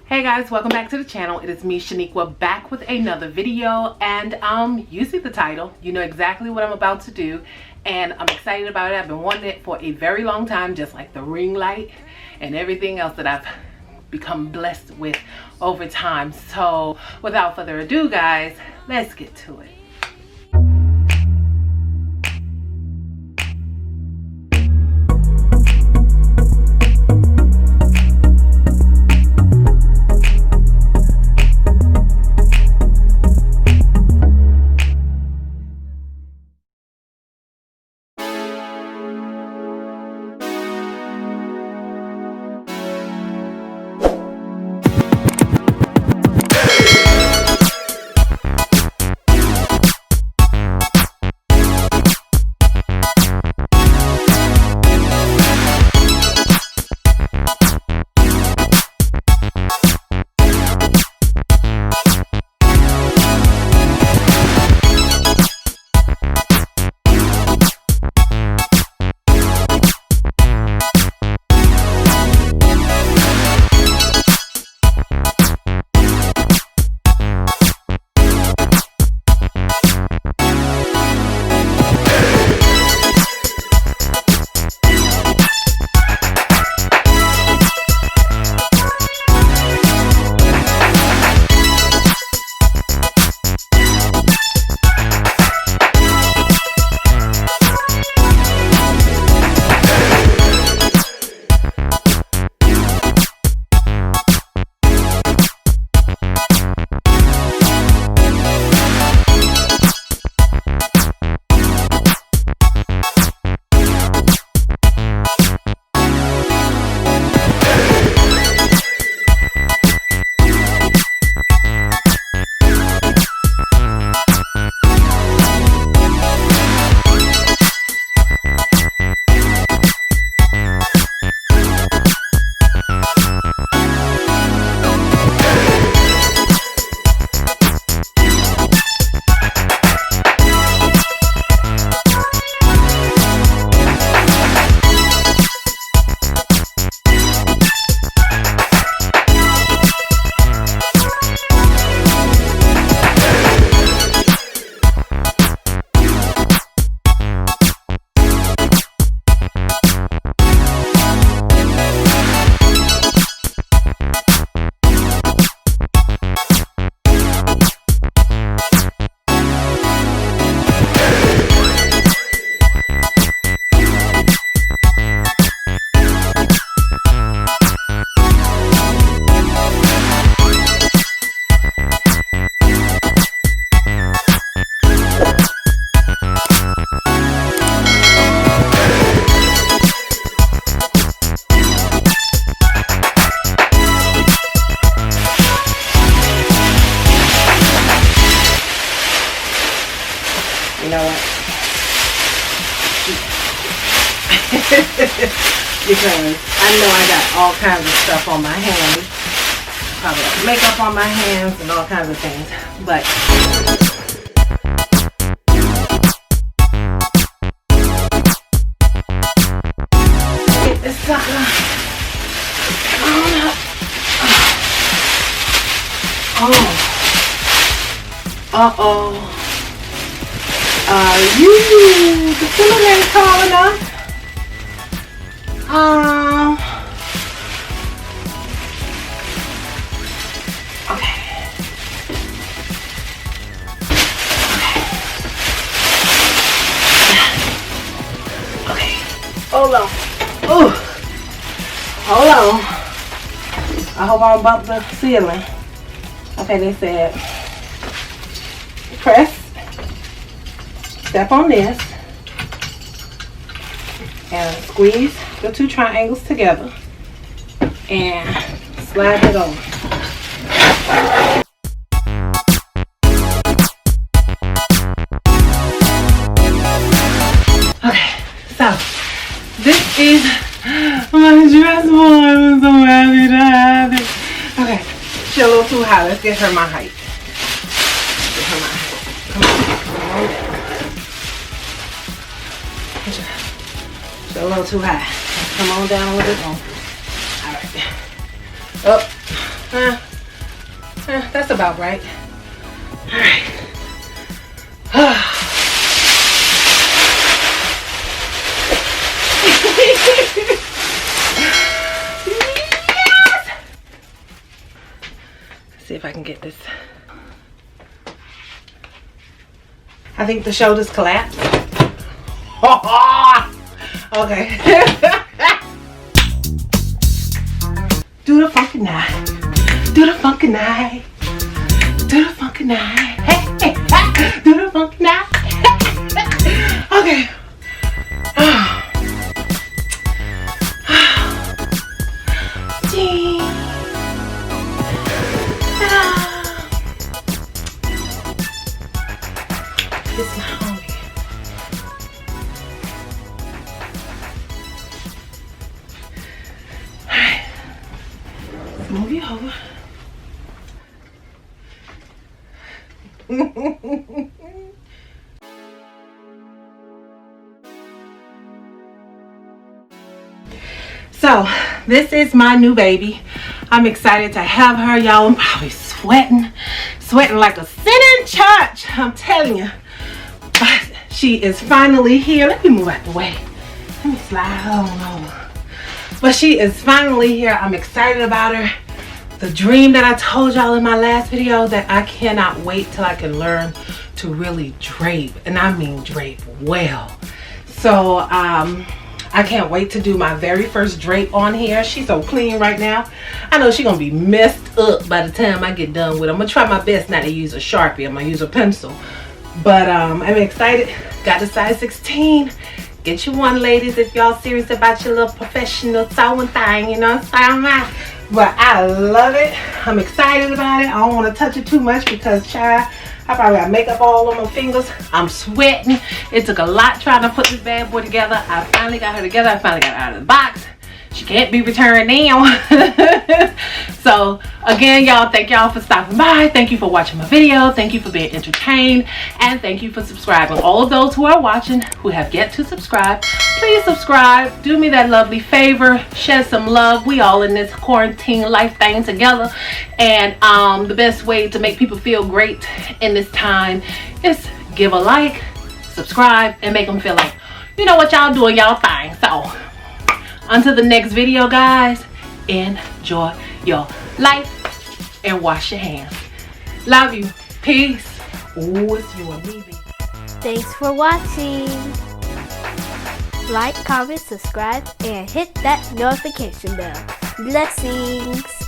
Hey guys, welcome back to the channel. It is me, Shaniqua, back with another video, and you see the title, you know exactly what I'm about to do, and I'm excited about it. I've been wanting it for a very long time, just like the ring light and everything else that I've become blessed with over time. So without further ado, guys, let's get to it. You know what? Because I know I got all kinds of stuff on my hands. Probably got makeup on my hands and all kinds of things. But get this sucker on up. Uh-oh. The feeling ain't tall enough. Okay. Okay. Hold on. Ooh. Hold on. I hope I don't bump the ceiling. Okay, they said press. Step on this and squeeze the two triangles together and slide it over. Okay, so this is my dress form. I'm so happy to have it. Okay, she's a little too high. Let's get her my height. Get her my height. Come on, come on down. She's a little too high. Come on down a little bit more. Alright. Up. That's about right. All right. Yes! Let's see if I can get this. I think the shoulders collapse. Okay. Do the funky night. Do the funky night. Do the funky night. Hey, hey, do the funky night. Okay. It's my homie. Alright. Let's move you over. So this is my new baby. I'm excited to have her, y'all. I'm probably sweating like a sinner in church, I'm telling you. But she is finally here. Let me move out the way. Let me slide on over. But she is finally here. I'm excited about her. The dream that I told y'all in my last video, that I cannot wait till I can learn to really drape, and I mean drape well. So I can't wait to do my very first drape on here. She's so clean right now. I know she's gonna be messed up by the time I get done with it. I'm gonna try my best not to use a Sharpie. I'm gonna use a pencil. But I'm excited. Got the size 16. Get you one, ladies, if y'all serious about your little professional sewing thing, you know what I'm saying? But I love it. I'm excited about it. I don't want to touch it too much because, child, I probably got makeup all on my fingers. I'm sweating. It took a lot trying to put this bad boy together. I finally got her together. I finally got her out of the box. She can't be returned now. So again, y'all, thank y'all for stopping by. Thank you for watching my video. Thank you for being entertained, and thank you for subscribing. All of those who are watching who have yet to subscribe, please subscribe. Do me that lovely favor. Shed some love. We all in this quarantine life thing together, and the best way to make people feel great in this time is give a like, subscribe, and make them feel like, you know what, y'all doing y'all thing. So until the next video, guys, enjoy your life and wash your hands. Love you. Peace. Ooh, it's you and me, baby. Thanks for watching. Like, comment, subscribe, and hit that notification bell. Blessings.